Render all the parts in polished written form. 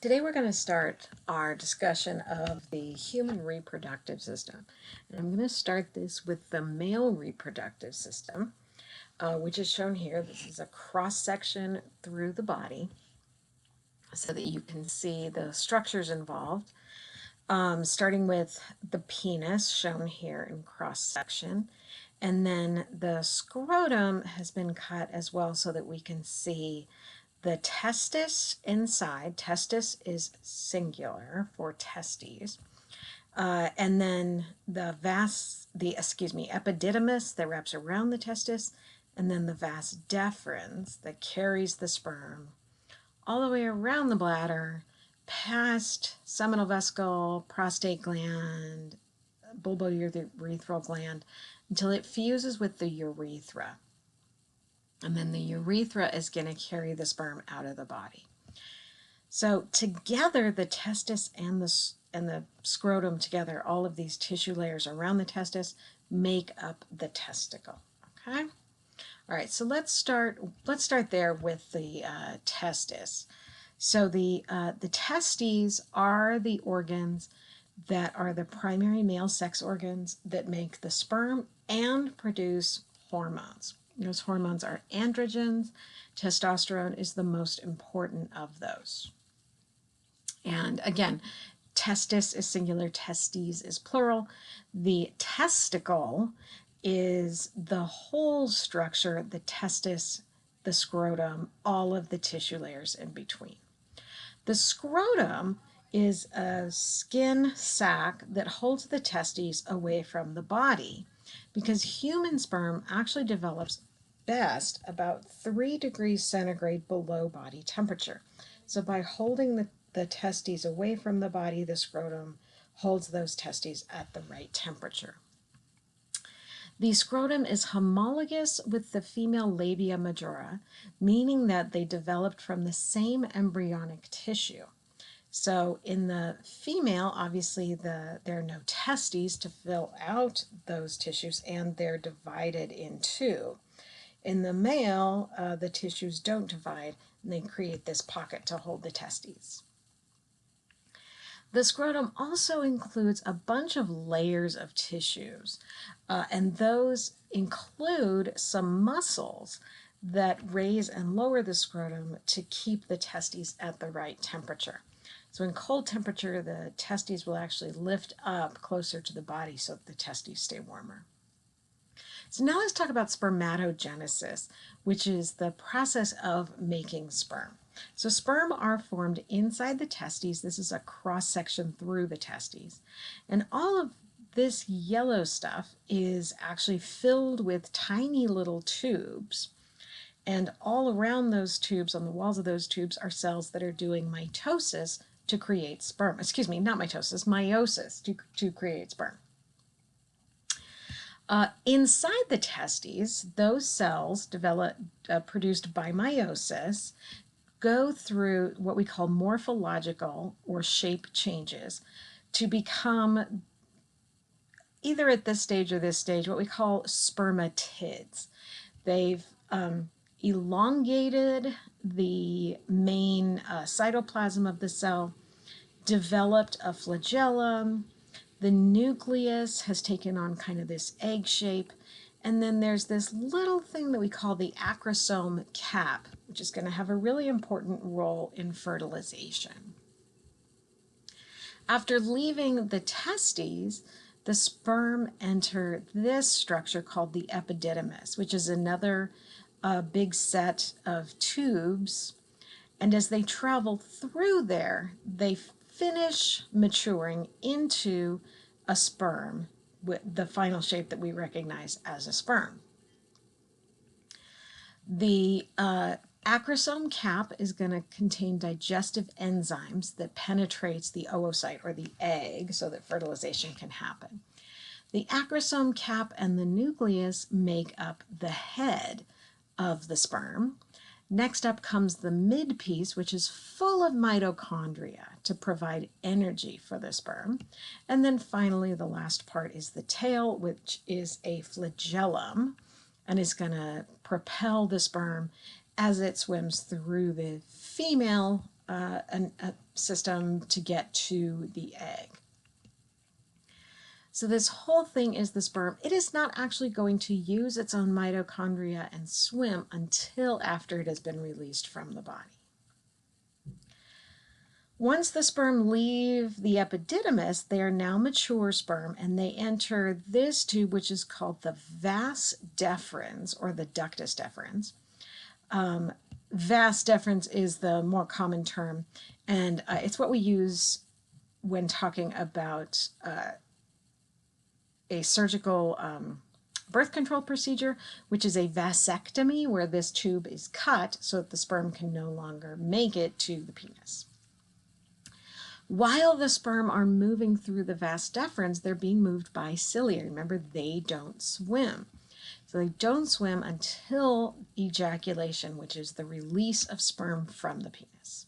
Today we're going to start our discussion of the human reproductive system. And I'm going to start this with the male reproductive system, which is shown here. This is a cross-section through the body so that you can see the structures involved, starting with the penis shown here in cross-section. And then the scrotum has been cut as well so that we can see the testis inside. Testis is singular for testes. And then the epididymis that wraps around the testis, and then the vas deferens that carries the sperm all the way around the bladder, past seminal vesicle, prostate gland, bulbourethral gland, until it fuses with the urethra. And then the urethra is going to carry the sperm out of the body. So together, the testis and the scrotum together, all of these tissue layers around the testis make up the testicle. Okay. All right. So let's start there with the testis. So the testes are the organs that are the primary male sex organs that make the sperm and produce hormones. Those hormones are androgens. Testosterone is the most important of those. And again, testis is singular, testes is plural. The testicle is the whole structure, the testis, the scrotum, all of the tissue layers in between. The scrotum is a skin sac that holds the testes away from the body, because human sperm actually develops best about 3 degrees centigrade below body temperature. So by holding the testes away from the body, the scrotum holds those testes at the right temperature. The scrotum is homologous with the female labia majora, meaning that they developed from the same embryonic tissue. So in the female, obviously there are no testes to fill out those tissues, and they're divided in two. In the male, the tissues don't divide, and they create this pocket to hold the testes. The scrotum also includes a bunch of layers of tissues, and those include some muscles that raise and lower the scrotum to keep the testes at the right temperature. So in cold temperature, the testes will actually lift up closer to the body so that the testes stay warmer. So now let's talk about spermatogenesis, which is the process of making sperm. So sperm are formed inside the testes. This is a cross-section through the testes. And all of this yellow stuff is actually filled with tiny little tubes. And all around those tubes, on the walls of those tubes, are cells that are doing mitosis to create sperm. Excuse me, not mitosis, meiosis to create sperm. Inside the testes, those cells produced by meiosis go through what we call morphological or shape changes to become, either at this stage or this stage, what we call spermatids. They've elongated the main cytoplasm of the cell, developed a flagellum. The nucleus has taken on kind of this egg shape, and then there's this little thing that we call the acrosome cap, which is going to have a really important role in fertilization. After leaving the testes, the sperm enter this structure called the epididymis, which is another big set of tubes. And as they travel through there, they finish maturing into a sperm, with the final shape that we recognize as a sperm. The acrosome cap is going to contain digestive enzymes that penetrates the oocyte or the egg so that fertilization can happen. The acrosome cap and the nucleus make up the head of the sperm. Next up comes the midpiece, which is full of mitochondria to provide energy for the sperm. And then finally, the last part is the tail, which is a flagellum, and is going to propel the sperm as it swims through the female a system to get to the egg. So this whole thing is the sperm. It is not actually going to use its own mitochondria and swim until after it has been released from the body. Once the sperm leave the epididymis, they are now mature sperm, and they enter this tube, which is called the vas deferens, or the ductus deferens. Vas deferens is the more common term, and it's what we use when talking about a surgical birth control procedure, which is a vasectomy, where this tube is cut so that the sperm can no longer make it to the penis. While the sperm are moving through the vas deferens, they're being moved by cilia. Remember, they don't swim. So they don't swim until ejaculation, which is the release of sperm from the penis.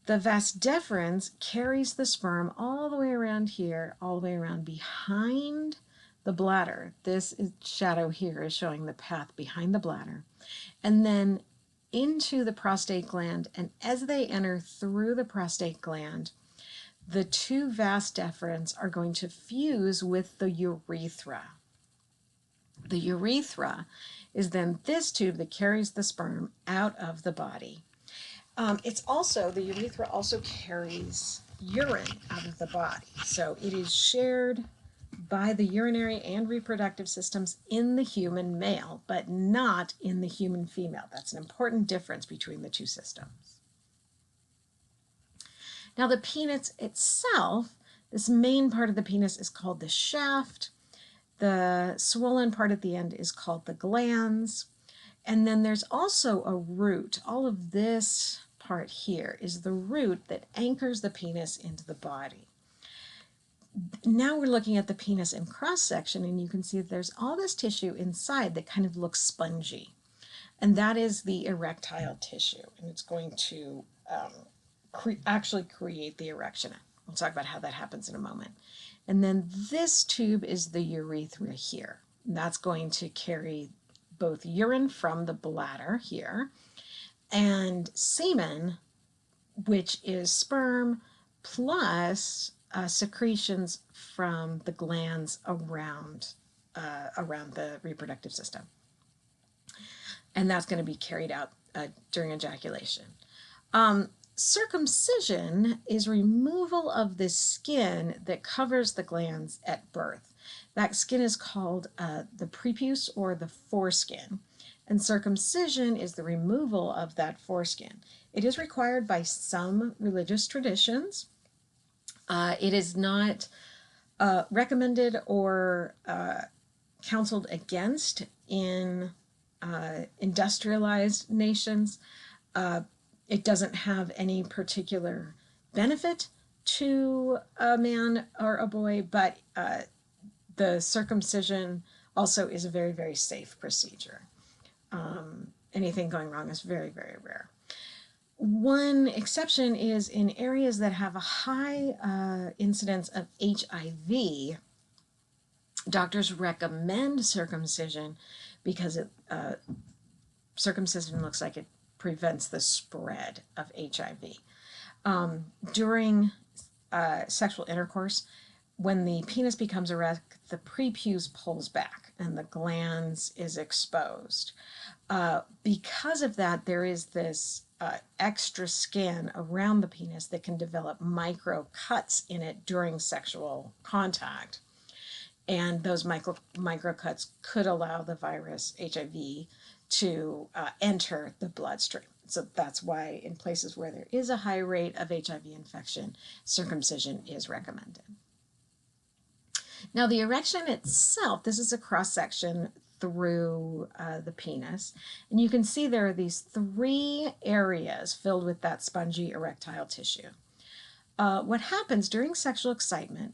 The vas deferens carries the sperm all the way around here, all the way around behind the bladder. This shadow here is showing the path behind the bladder. And then into the prostate gland, and as they enter through the prostate gland, the two vas deferens are going to fuse with the urethra. The urethra is then this tube that carries the sperm out of the body. The urethra also carries urine out of the body. So it is shared by the urinary and reproductive systems in the human male, but not in the human female. That's an important difference between the two systems. Now the penis itself, this main part of the penis is called the shaft. The swollen part at the end is called the glans. And then there's also a root. All of this part here is the root that anchors the penis into the body. Now we're looking at the penis in cross-section, and you can see that there's all this tissue inside that kind of looks spongy. And that is the erectile tissue, and it's going to actually create the erection. We'll talk about how that happens in a moment. And then this tube is the urethra here. And that's going to carry both urine from the bladder here and semen, which is sperm, plus secretions from the glands around the reproductive system. And that's going to be carried out during ejaculation. Circumcision is removal of the skin that covers the glands at birth. That skin is called the prepuce, or the foreskin. And circumcision is the removal of that foreskin. It is required by some religious traditions. It is not recommended or counseled against in industrialized nations. It doesn't have any particular benefit to a man or a boy, but the circumcision also is a very, very safe procedure. Anything going wrong is very, very rare. One exception is in areas that have a high incidence of HIV. Doctors recommend circumcision because circumcision looks like it prevents the spread of HIV. During sexual intercourse, when the penis becomes erect, the prepuce pulls back and the glans is exposed. Because of that, there is this extra skin around the penis that can develop micro cuts in it during sexual contact. And those micro cuts could allow the virus HIV to enter the bloodstream. So that's why in places where there is a high rate of HIV infection, circumcision is recommended. Now the erection itself, this is a cross-section through the penis, and you can see there are these three areas filled with that spongy erectile tissue. What happens during sexual excitement,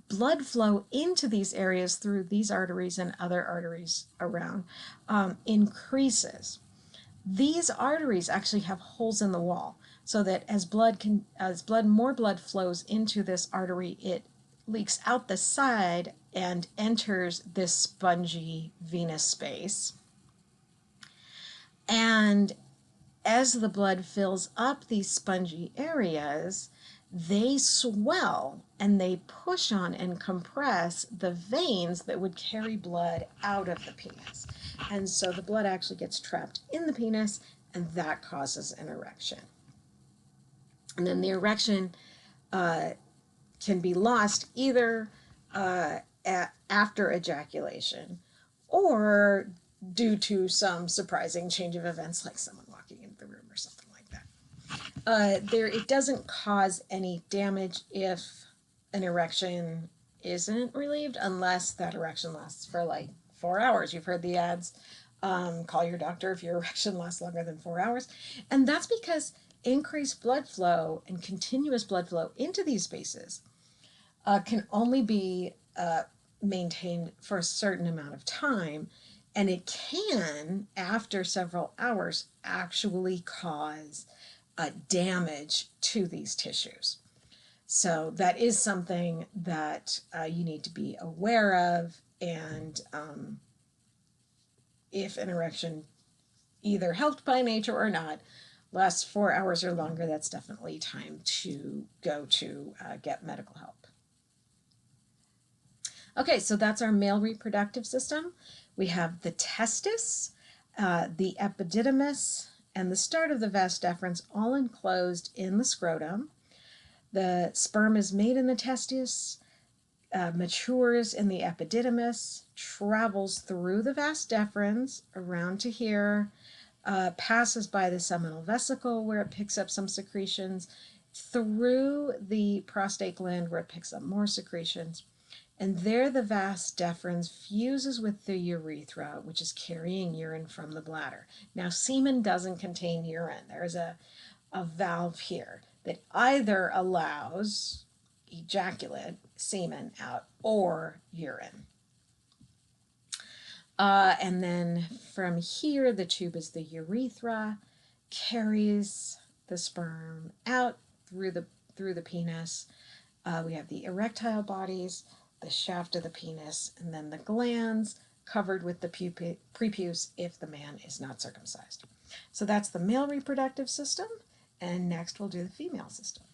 blood flow into these areas through these arteries and other arteries around increases. These arteries actually have holes in the wall, so that as more blood flows into this artery, it leaks out the side and enters this spongy venous space. And as the blood fills up these spongy areas, they swell and they push on and compress the veins that would carry blood out of the penis. And so the blood actually gets trapped in the penis, and that causes an erection. And then the erection can be lost either after ejaculation or due to some surprising change of events, like someone walking into the room or something like that. It doesn't cause any damage if an erection isn't relieved, unless that erection lasts for like 4 hours. You've heard the ads, call your doctor if your erection lasts longer than 4 hours. And that's because increased blood flow and continuous blood flow into these spaces can only be maintained for a certain amount of time, and it can, after several hours, actually cause damage to these tissues. So that is something that you need to be aware of, and if an erection, either helped by nature or not, lasts 4 hours or longer, that's definitely time to go to get medical help. Okay, so that's our male reproductive system. We have the testis, the epididymis, and the start of the vas deferens all enclosed in the scrotum. The sperm is made in the testis, matures in the epididymis, travels through the vas deferens around to here, passes by the seminal vesicle where it picks up some secretions, through the prostate gland where it picks up more secretions, and there the vas deferens fuses with the urethra, which is carrying urine from the bladder. Now, semen doesn't contain urine. There's a valve here that either allows ejaculate, semen out, or urine. And then from here, the tube is the urethra, carries the sperm out through the penis. We have the erectile bodies, the shaft of the penis, and then the glands covered with the prepuce if the man is not circumcised. So that's the male reproductive system, and next we'll do the female system.